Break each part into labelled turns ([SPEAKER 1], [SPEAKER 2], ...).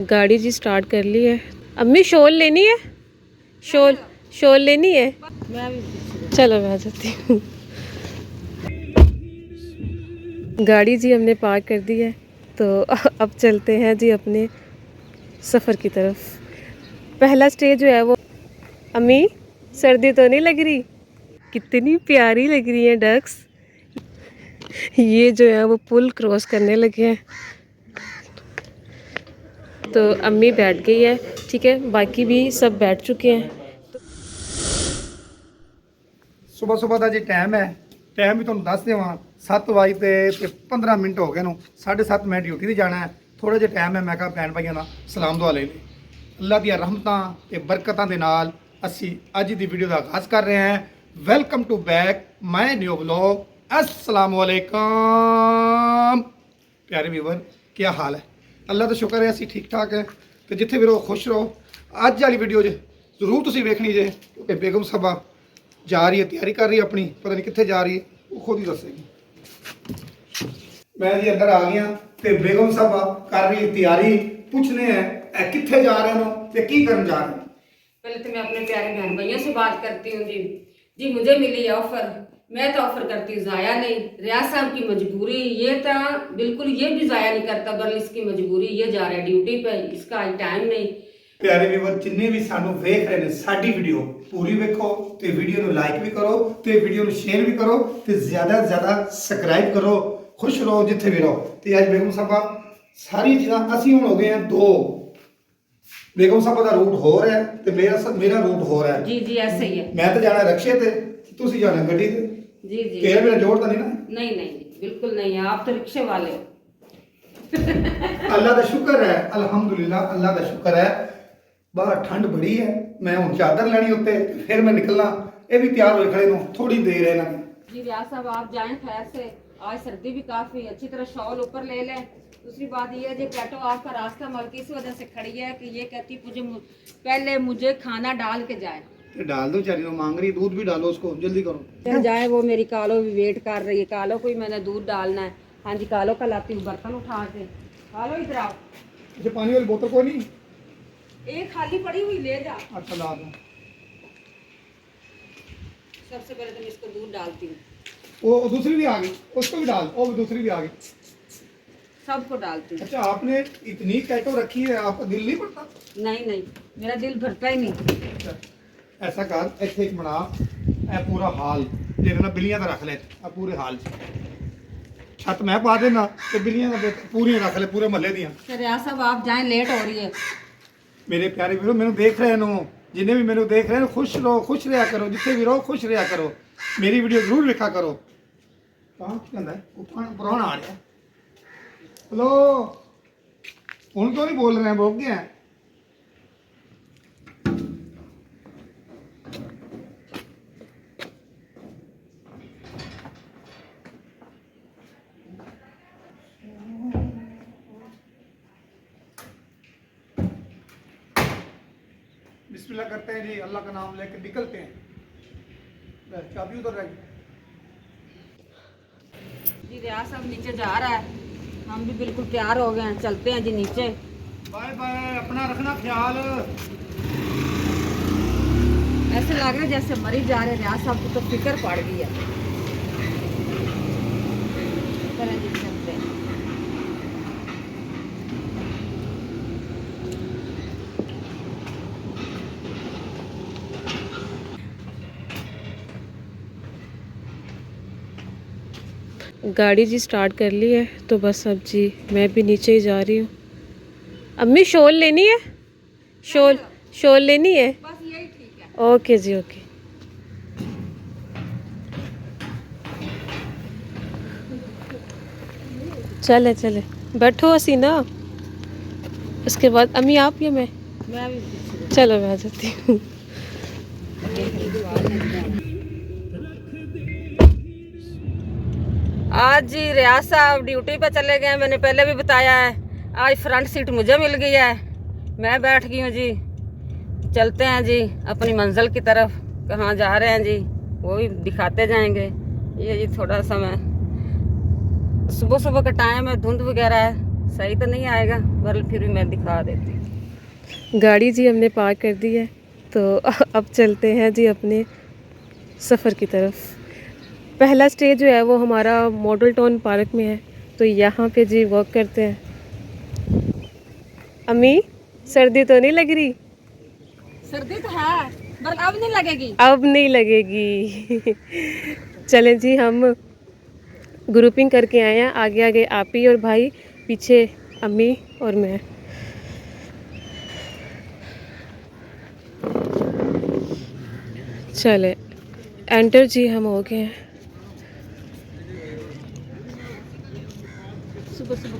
[SPEAKER 1] गाड़ी जी स्टार्ट कर ली है। अम्मी शॉल लेनी है? शॉल शॉल लेनी है? चलो मैं आ जाती हूँ। गाड़ी जी हमने पार्क कर दी है, तो अब चलते हैं जी अपने सफ़र की तरफ। पहला स्टेज जो है वो, अम्मी सर्दी तो नहीं लग रही? कितनी प्यारी लग रही है डक्स। ये जो है वो पुल क्रॉस करने लगे हैं, तो अम्मी बैठ गई है, ठीक है, बाकी भी सब बैठ चुके हैं।
[SPEAKER 2] सुबह सुबह का जी टाइम है। टाइम भी तुहानूं दस देवां 7:15 हो गए नूं। 7:30 मैं ड्यूटी ते जाना है। थोड़ा जिहा टाइम है, मैं कहा भैन भाइयों का सलाम दुआ ले ली। अल्लाह दी रहमतां ते बरकतां दे नाल असीं अज दी वीडियो का आगाज़ कर रहे हैं। Welcome to back my new vlog. अस्सलाम वालेकुम प्यारे व्यूवर, क्या हाल है? अल्लाह का शुक्र है असीं ठीक ठाक है, तो जिथे भी रहो खुश रहो। अज वाली वीडियो जरूर तुसीं वेखनी जे, क्योंकि बेगम साहबा जा रही है, तैयारी कर रही है अपनी, पता नहीं कितने जा रही है, वो खुद ही दसेगी। मैं जी अंदर आ गया, तो बेगम साहबा कर रही है तैयारी। पूछने हैं कितने जा रहे हो ते की करन जा रहे हो।
[SPEAKER 3] पहले तो मैं अपने प्यारे बहन भाइयों से बात करती हूँ जी मुझे मिली है ऑफर, मैं तो ऑफर करती हूँ ज़ाया नहीं। रियाज साहब की मजबूरी, ये तो बिल्कुल ये भी ज़ाया नहीं करता, बल्कि इसकी मजबूरी, ये जा रहा है ड्यूटी पे, इसका आज टाइम नहीं।
[SPEAKER 2] प्यारे व्यूवर जिन्ने भी सानू वेख रहे हैं, साडी वीडियो पूरी वेखो, तो वीडियो ਨੂੰ लाइक भी करो, तो वीडियो ਨੂੰ शेयर भी करो, तो ज़्यादा से ज़्यादा सबसक्राइब करो। खुश रहो जिथे भी रहो। तो अज बेगम साहबा सारी चीज़ां असीं हुण हो गए हैं दो। बेगम साहबा का रूट हो रहा है, तो मेरा रूट हो रहा है।
[SPEAKER 3] जी जी ऐसे ही है।
[SPEAKER 2] मैं तो जाना रक्शे ते, तुसीं जाना गड्डी ते।
[SPEAKER 3] जी जी
[SPEAKER 2] तेरा मेरा जोड़ तो नहीं ना?
[SPEAKER 3] नहीं नहीं जी, बिल्कुल नहीं है, आप तो रिक्शे वाले हो।
[SPEAKER 2] अल्लाह का शुक्र है, अल्हम्दुलिल्लाह अल्लाह का शुक्र है। बाहर ठंड बड़ी है, मैं हूँ चादर लैनी उत्ते, फिर मैं निकलना। ये भी तैयार होए खड़े नो, थोड़ी देर है ना
[SPEAKER 3] जी। रियाज साहब आप जाएं खैर से, आज सर्दी भी काफी, अच्छी तरह शॉल ऊपर ले लें। दूसरी बात ये है जी कैटो आपका रास्ता मलकी इस वजह से खड़ी है कि ये कहती पहले मुझे खाना डाल के जाए।
[SPEAKER 2] तो डाल दो, चारी मांग रही, दूध भी डालो उसको, जल्दी करो।
[SPEAKER 3] फिर जाए, वो मेरी कालो भी वेट कर रही है, कालो को ही मैंने दूध डालना है। हाँ जी कालो का लाती हूँ बर्तन उठा के। कालो इधर आओ।
[SPEAKER 2] अच्छा पानी वाली बोतल कोई नहीं?
[SPEAKER 3] एक खाली पड़ी हुई ले जा।
[SPEAKER 2] अच्छा ला दो।
[SPEAKER 3] सबसे पहले तो मैं इसको दूध डालती हूँ।
[SPEAKER 2] वो दूसरी भी आ गई, उसको भी डाल। वो दूसरी भी आ गई।
[SPEAKER 3] सबको डालती हूँ।
[SPEAKER 2] अच्छा आपने इतनी कैटो रखी है, आपका दिल नहीं भरता?
[SPEAKER 3] नहीं नहीं, मेरा दिल भरता ही नहीं।
[SPEAKER 2] अच्छा, ऐसा कर, ਇੱਥੇ ਇੱਕ ਬਣਾ ਇਹ ਪੂਰਾ ਹਾਲ, ਜਿਹਦੇ ਨਾਲ ਬਿੱਲੀਆਂ ਦਾ ਰੱਖ ਲੈ ਆ ਪੂਰੇ ਹਾਲ 'ਚ। ਛੱਤ ਮੈਂ ਪਾ ਦੇਣਾ ਤੇ ਬਿੱਲੀਆਂ ਦਾ ਪੂਰੀਆਂ ਰੱਖ ਲੈ ਪੂਰੇ ਮਹੱਲੇ ਦੀਆਂ।
[SPEAKER 3] रियाज साहब आप जाएं, लेट हो रही है।
[SPEAKER 2] मेरे प्यारे वीरों, मैंने देख रहे हो, जिन्हें भी मैंने देख रहे हैं, खुश रहो, खुश रहा करो, जिथे भी रहो खुश रहा करो। मेरी वीडियो जरूर देखा करो। कहाँ कहता है पुराना आ रहा है। हेलो, हूँ तो नहीं बोल रहे हैं, बोल गए हैं। बिस्मिल्लाह करते हैं जी, अल्लाह का नाम लेकर निकलते हैं। बस चाबी उधर रह गई।
[SPEAKER 3] जी रियाज साहब नीचे जा रहा है, हम भी बिल्कुल तैयार हो गए हैं, चलते हैं जी नीचे।
[SPEAKER 2] बाय बाय, अपना रखना ख्याल।
[SPEAKER 3] ऐसे लग रहा है जैसे मरी जा रहे। रियाज साहब को तो फिक्र पड़ गई है। चलें जी चलते हैं।
[SPEAKER 1] गाड़ी जी स्टार्ट कर ली है, तो बस अब जी मैं भी नीचे ही जा रही हूँ। अम्मी शॉल लेनी है? शॉल शॉल लेनी है?
[SPEAKER 3] बस यही ठीक है।
[SPEAKER 1] ओके जी ओके। चले चले बैठो हसी ना। उसके बाद अम्मी आप या मैं?
[SPEAKER 3] भी
[SPEAKER 1] चलो मैं आ जाती हूँ।
[SPEAKER 3] आज जी रियाज साहब ड्यूटी पे चले गए, मैंने पहले भी बताया है। आज फ्रंट सीट मुझे मिल गई है, मैं बैठ गई हूँ जी। चलते हैं जी अपनी मंजिल की तरफ। कहाँ जा रहे हैं जी वो भी दिखाते जाएंगे। ये जी थोड़ा सा मैं, सुबह सुबह का टाइम है, धुंध वगैरह है, सही तो नहीं आएगा, पर फिर भी मैं दिखा देती हूँ।
[SPEAKER 1] गाड़ी जी हमने पार्क कर दी है, तो अब चलते हैं जी अपने सफ़र की तरफ। पहला स्टे जो है वो हमारा मॉडल टाउन पार्क में है, तो यहाँ पे जी वॉक करते हैं। अम्मी, सर्दी तो नहीं लग रही?
[SPEAKER 3] सर्दी तो है, पर अब नहीं लगेगी।
[SPEAKER 1] अब नहीं लगेगी। चलें जी, हम ग्रुपिंग करके आए हैं, आगे आगे आप ही और भाई, पीछे अम्मी और मैं। चले एंटर जी, हम हो गए हैं।
[SPEAKER 3] सुबह सुबह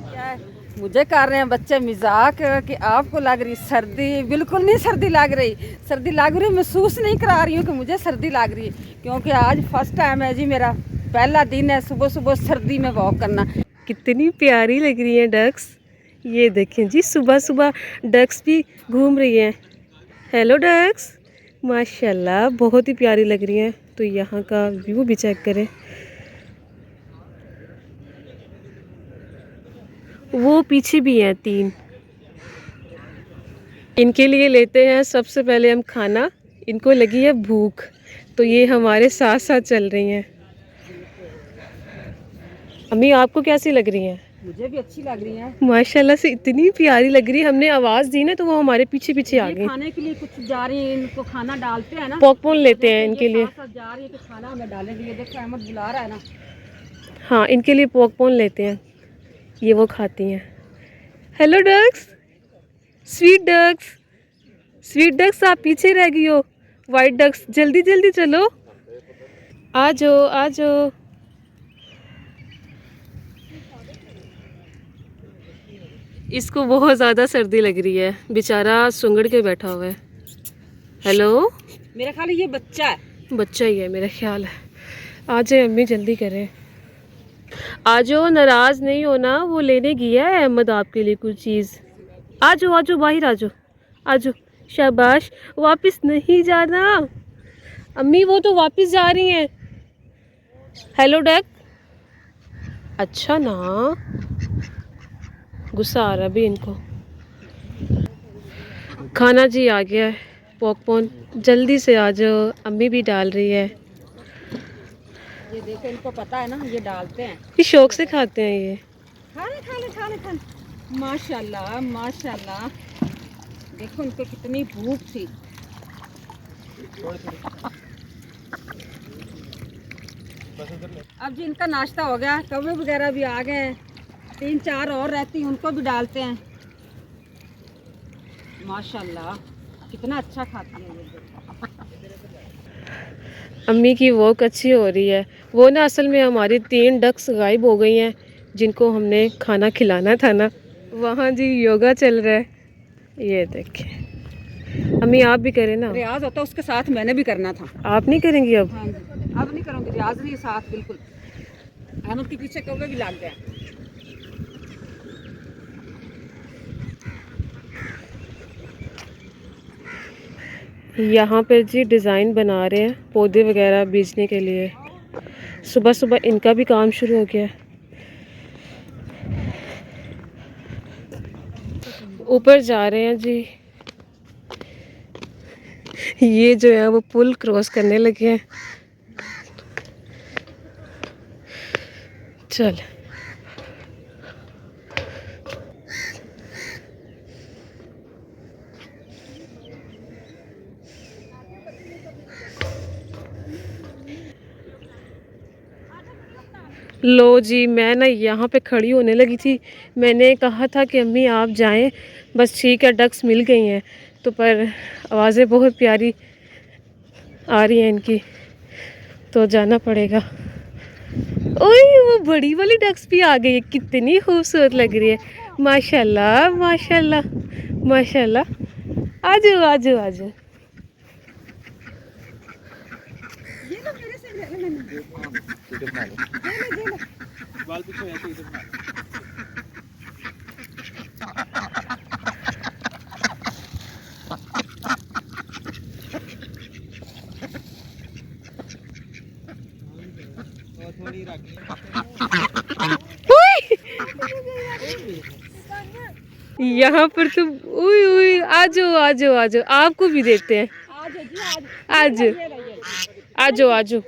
[SPEAKER 3] क्या है? मुझे कर रहे हैं बच्चे मजाक कि आपको लग रही सर्दी। बिल्कुल नहीं सर्दी लग रही, सर्दी लग रही महसूस नहीं करा रही हूँ कि मुझे सर्दी लग रही है, क्योंकि आज फर्स्ट टाइम है जी, मेरा पहला दिन है सुबह सुबह सर्दी में वॉक करना।
[SPEAKER 1] कितनी प्यारी लग रही हैं डक्स। ये देखें जी, सुबह सुबह डक्स भी घूम रही हैं। हेलो डक्स, माशाल्लाह बहुत ही प्यारी लग रही हैं। तो यहाँ का व्यू भी चेक करें, वो पीछे भी हैं 3। इनके लिए लेते हैं सबसे पहले हम खाना, इनको लगी है भूख, तो ये हमारे साथ साथ चल रही हैं। अम्मी, आपको कैसी लग रही हैं?
[SPEAKER 3] मुझे भी अच्छी लग रही है,
[SPEAKER 1] माशाल्लाह से इतनी प्यारी लग रही है। हमने आवाज़ दी ना तो वो हमारे पीछे पीछे आ गई।
[SPEAKER 3] खाने के लिए कुछ जा रही है, इनको खाना डालते हैं ना,
[SPEAKER 1] पॉपकॉर्न लेते हैं इनके लिए।
[SPEAKER 3] साथ जा रही है कि खाना हमें डालेंगे। ये देखो अहमद बुला रहा है ना।
[SPEAKER 1] हाँ, इनके लिए पॉपकॉर्न लेते हैं, ये वो खाती हैं। Hello ducks, sweet ducks, sweet ducks, आप पीछे रह गई हो। वाइट डक्स, जल्दी जल्दी चलो, आ जाओ आ जाओ। इसको बहुत ज़्यादा सर्दी लग रही है, बेचारा सुंगड़ के बैठा हुआ है। हेलो,
[SPEAKER 3] मेरा ख्याल है ये बच्चा है।
[SPEAKER 1] बच्चा ही है मेरा ख्याल है। आ जाए अम्मी, जल्दी करें। आ जाओ, नाराज़ नहीं होना, वो लेने गया है अहमद आपके लिए कुछ चीज़। आ जाओ आ जाओ, बाहर आ जाओ आ जाओ। शाबाश, वापस नहीं जाना। अम्मी, वो तो वापस जा रही हैं। हेलो डक, अच्छा ना, गुस्सा आ रहा भी इनको। खाना जी आ गया है, पॉपकॉर्न, जल्दी से आ जाओ, अम्मी भी डाल रही है।
[SPEAKER 3] ये देखो, इनको पता है ना, ये डालते हैं,
[SPEAKER 1] ये शौक से खाते हैं ये।
[SPEAKER 3] खाने खाने खाने खाने। माशाल्लाह माशाल्लाह, देखो इनको कितनी भूख थी। अब जी इनका नाश्ता हो गया, कौवे वगैरह भी आ गए हैं, 3-4 और रहती हैं, उनको भी डालते हैं। माशाल्लाह कितना अच्छा खाती है ये।
[SPEAKER 1] अम्मी की वॉक अच्छी हो रही है। वो ना असल में हमारी 3 डक्स गायब हो गई हैं, जिनको हमने खाना खिलाना था ना। वहाँ जी योगा चल रहा है, ये देखें। अम्मी, आप भी करें ना।
[SPEAKER 3] रियाज होता उसके साथ मैंने भी करना था।
[SPEAKER 1] आप नहीं करेंगी अब?
[SPEAKER 3] हाँ जी, अब नहीं करूँगी, रियाज नहीं साथ बिल्कुल। अहमद के पीछे कौवे भी लग गए।
[SPEAKER 1] यहाँ पर जी डिज़ाइन बना रहे हैं पौधे वगैरह बेचने के लिए। सुबह सुबह इनका भी काम शुरू हो गया है। ऊपर जा रहे हैं जी, ये जो है वो पुल क्रॉस करने लगे हैं। चल, लो जी, मैं ना यहाँ पे खड़ी होने लगी थी। मैंने कहा था कि अम्मी आप जाएं, बस ठीक है, डक्स मिल गई हैं तो, पर आवाज़ें बहुत प्यारी आ रही हैं इनकी, तो जाना पड़ेगा। ओए, वो बड़ी वाली डक्स भी आ गई है, कितनी खूबसूरत लग रही है। माशाल्लाह माशाल्लाह माशाल्लाह। आ जाओ आ जाओ आ जाओ। यहाँ पर तो उई उई, आ जाओ आ जाओ आ जाओ, आपको भी देते हैं। आज आ जाओ आ जाओ।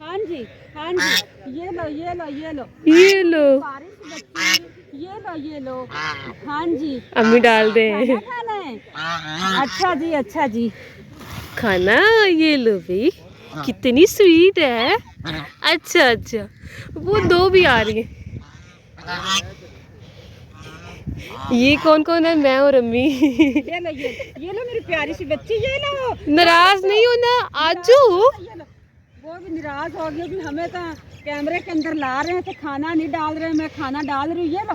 [SPEAKER 4] हाँ जी हाँ जी, ये लो ये लो ये लो
[SPEAKER 1] ये लो,
[SPEAKER 4] बारिश बच्ची, ये लो हाँ जी।
[SPEAKER 1] अम्मी डाल दे
[SPEAKER 4] खाना है, अच्छा जी अच्छा जी।
[SPEAKER 1] खाना, ये लो भाई, कितनी स्वीट है। अच्छा अच्छा, वो दो भी आ रही है। ये कौन कौन है? मैं और अम्मी।
[SPEAKER 4] ये लो मेरी प्यारी सी बच्ची, ये लो।
[SPEAKER 1] नाराज नहीं होना, आजू।
[SPEAKER 4] ये लो। वो भी नाराज हो गई कि हमें तो कैमरे के अंदर ला रहे हैं तो खाना नहीं डाल रहे, मैं खाना डाल रही हूँ, ये लो।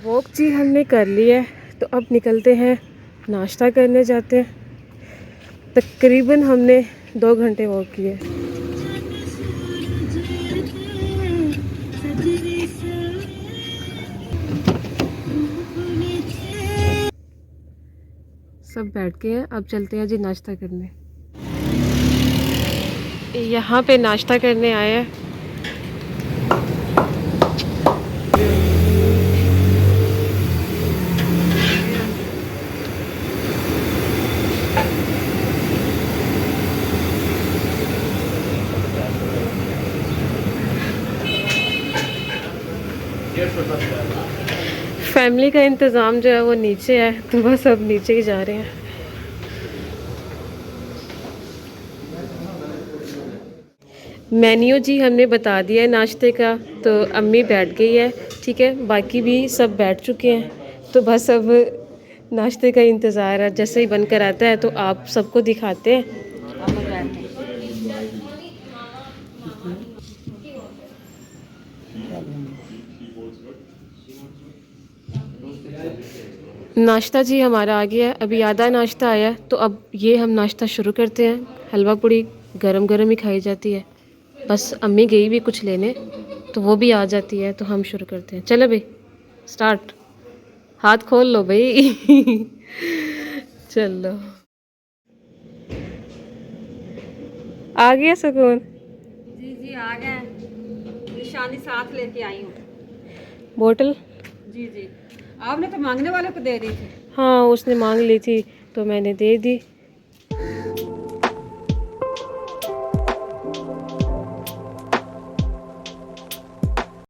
[SPEAKER 1] वॉक जी हमने कर लिया है, तो अब निकलते हैं, नाश्ता करने जाते हैं। तकरीबन हमने 2 घंटे वॉक किए। सब बैठ गए हैं, अब चलते हैं जी नाश्ता करने। यहाँ पे नाश्ता करने आए हैं। फैमिली का इंतज़ाम जो है वो नीचे है, तो बस अब नीचे ही जा रहे हैं। मेन्यू जी हमने बता दिया है नाश्ते का, तो अम्मी बैठ गई है, ठीक है, बाकी भी सब बैठ चुके हैं। तो बस अब नाश्ते का इंतज़ार है, जैसे ही बनकर आता है तो आप सबको दिखाते हैं। नाश्ता जी हमारा आ गया है, अभी आधा नाश्ता आया है, तो अब ये हम नाश्ता शुरू करते हैं। हलवा पूड़ी गरम गरम ही खाई जाती है, बस अम्मी गई भी कुछ लेने, तो वो भी आ जाती है, तो हम शुरू करते हैं। चलो भाई स्टार्ट, हाथ खोल लो भाई। चलो, आ गया सुकून।
[SPEAKER 4] जी जी आ गए, निशानी साथ लेके आई हूँ।
[SPEAKER 1] बोतल,
[SPEAKER 4] जी जी, आपने तो मांगने वाले को दे दी थी।
[SPEAKER 1] हाँ उसने मांग ली थी तो मैंने दे दी।